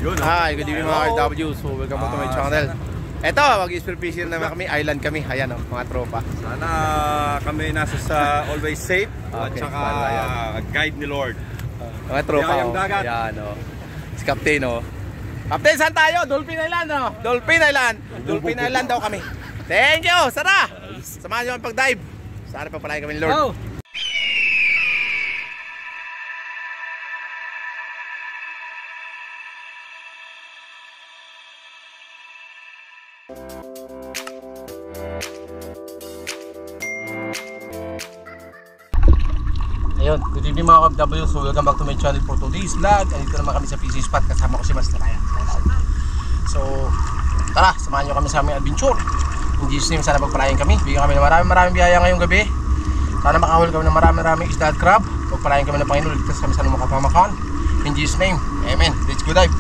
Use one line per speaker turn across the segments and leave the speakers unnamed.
Hi, good evening mga RW. So welcome back to my channel. Eto, mag-spearfishing naman kami, island kami. Ayan o, mga tropa.
Sana kami nasa sa always safe at saka guide ni Lord.
Mga tropa o. Ayan o. Si Captain o. Captain, saan tayo? Dolphin Island o. Dolphin Island. Dolphin Island daw kami. Thank you, Sara. Samahan nyo ang pag-dive. Sana pagpalain kami ni Lord.
Oh.
Ayun, good evening mga KFW. So welcome back to my channel for today's vlog. Andito naman kami sa PC Spot, kasama ko si Master Ryan. So tara, samahan nyo kami sa aming adventure. In Jesus name, sana pagpalain kami. Bigyan kami ng maraming biyaya ngayong gabi. Sana makahuli kami ng maraming isda at crab. Pagpalain kami ng Panginoon, ligtas kami sa lumakapamakan. In Jesus name, amen. Let's go dive.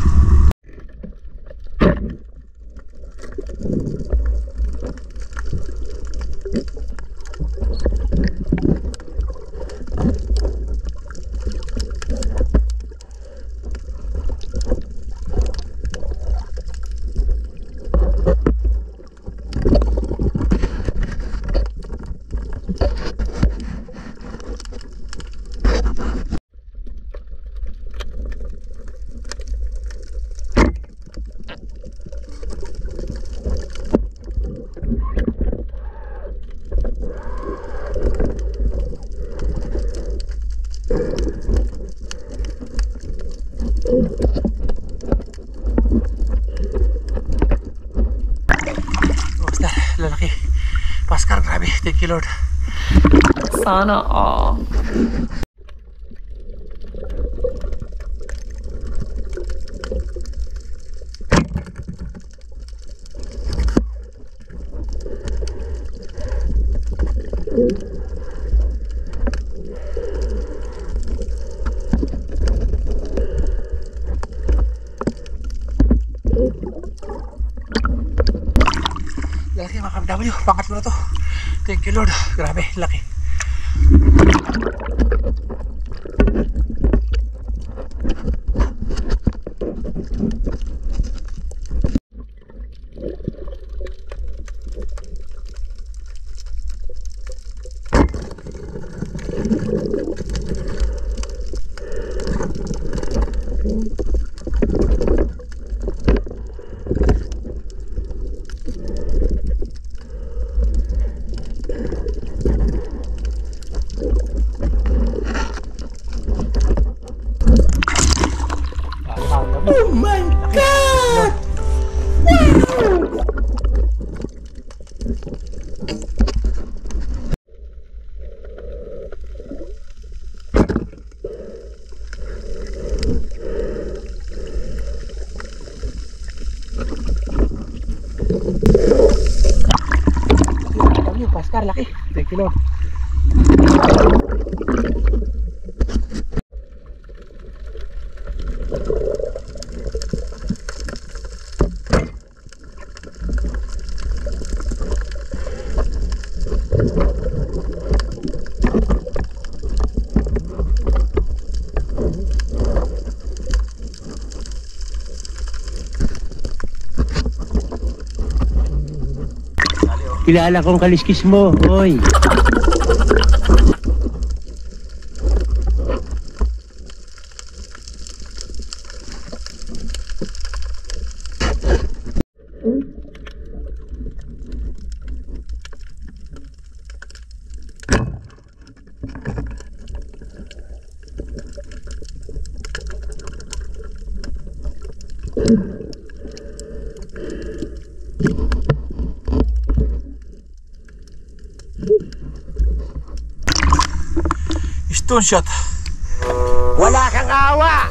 Lalaki. Pascar, grabe. Thank you, Lord.
Sana all.
Laki mga KFW, pangatlo na to. Thank you Lord, grabe, laki. Oh my God! Wow! Pascar, laki. Thank you Lord.
Kilala kong kaliskis mo, oy.
Stone shot.
Wala kang awa.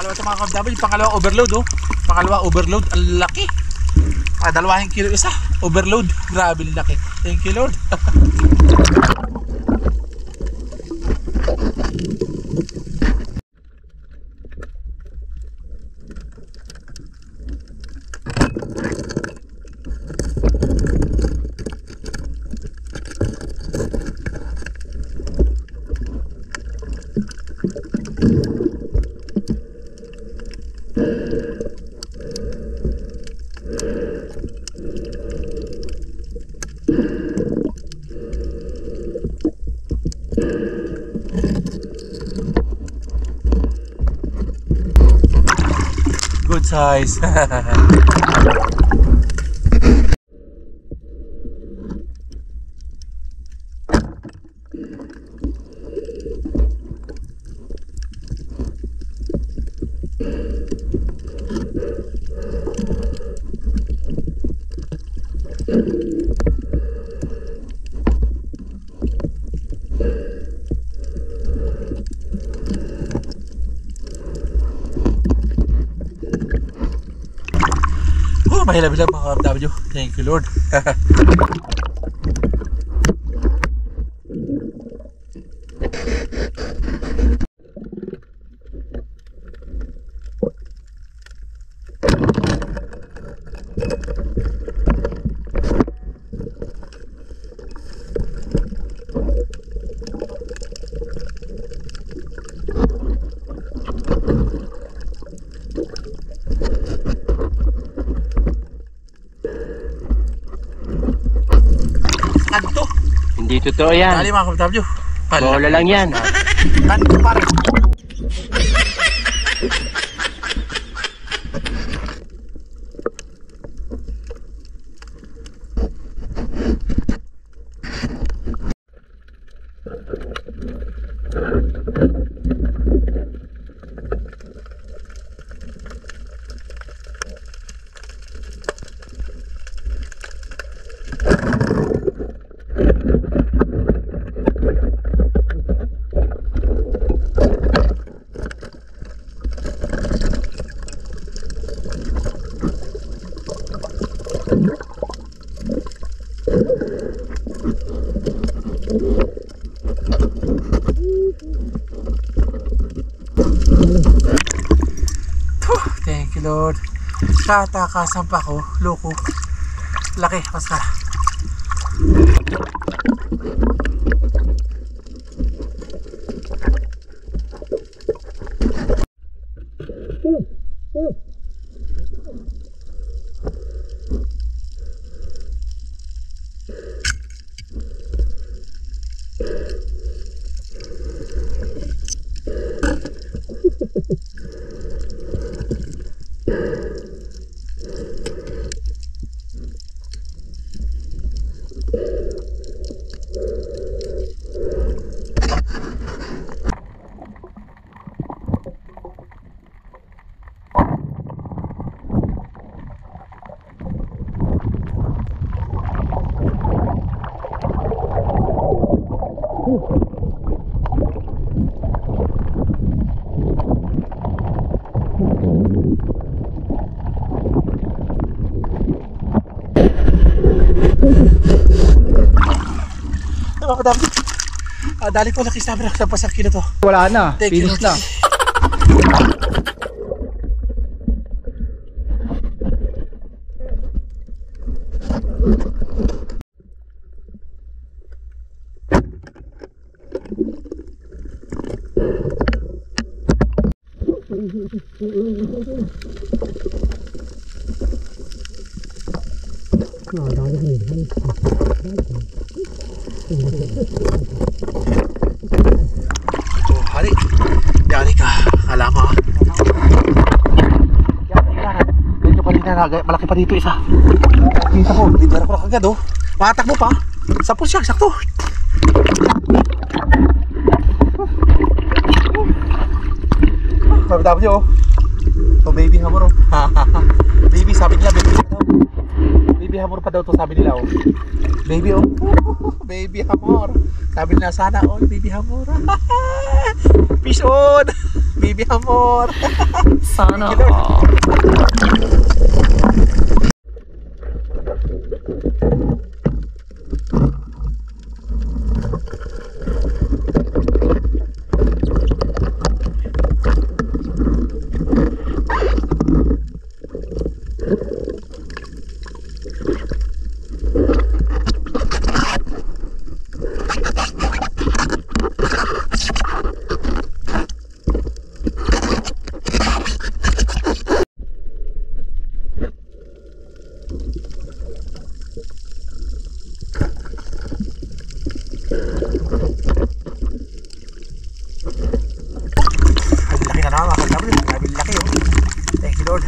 ito mga kabdaboy, yung pangalawa overload oh. Pangalawa overload, ang laki. 2 kilo isa, overload. Grabe laki. Thank you Lord. Good size. Mahila-bila mga kabdaboy. Thank you Lord. Kanto.
Hindi totoo yan.
Dali mga kabdaboy.
Bola lang yan.
Kanto pare. Thank you Lord. Tatakasan pa ako, loko. Laki, basta. Dali ko nakisama na sa pasakilo to.
Wala na, finish na.
Oh, hari. Yari ka. Kala mo ha. Dito pa rin na. Malaki pa dito isa. Kita ko. Dito na ko na kagad oh. Makatakbo pa. Sapos siya. Sakto. Sabi niyo oh. To baby hammer oh. Baby sabi nila. Baby hammer pa daw to sabi nila oh. Baby oh. Baby hamor. Sabi na sana all baby hamor. Fish on. Baby hamor.
Sana all.
Laki na naman mga kablo. Grabe laki oh. Thank you Lord.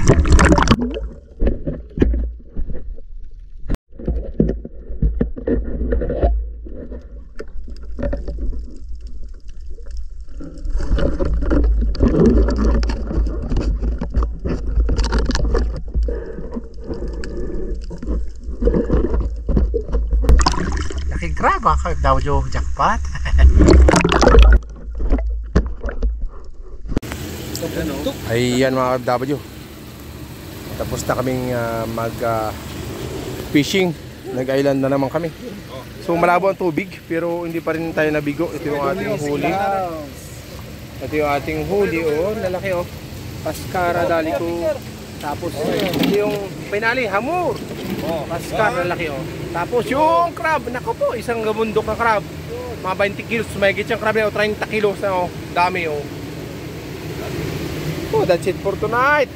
Laking crab mga ka-FW jackpot. Ayan mga FW, tapos na kaming mag fishing. Nag-island na naman kami. So malabo ang tubig pero hindi pa rin tayo nabigo. Ito yung ating huli. Ito yung ating huli oh, lalaki oh. Pascara dali ko. Tapos ito yung pinali hamor. Pascara lalaki oh. Tapos yung crab, nako po, isang gabundok na crab. Mga 20 kilos, mahigit siyang crab na 30 kilos na oh. Dami oh. Oh, that's it for tonight.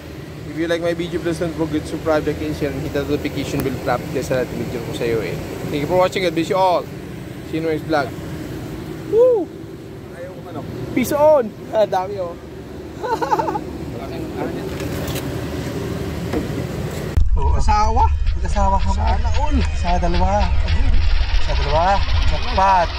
If you like my video, please don't forget to subscribe, like, and share, and hit the notification bell para update sa lahat ng video ko sa iyo eh. Thank you for watching. God bless you all. See you in the next vlog. Woo! Peace on! Dami oh. Mag-asawa? Mag-asawa ka ba? Sana all. Sa dalawa. Sa dalawa. Jackpot.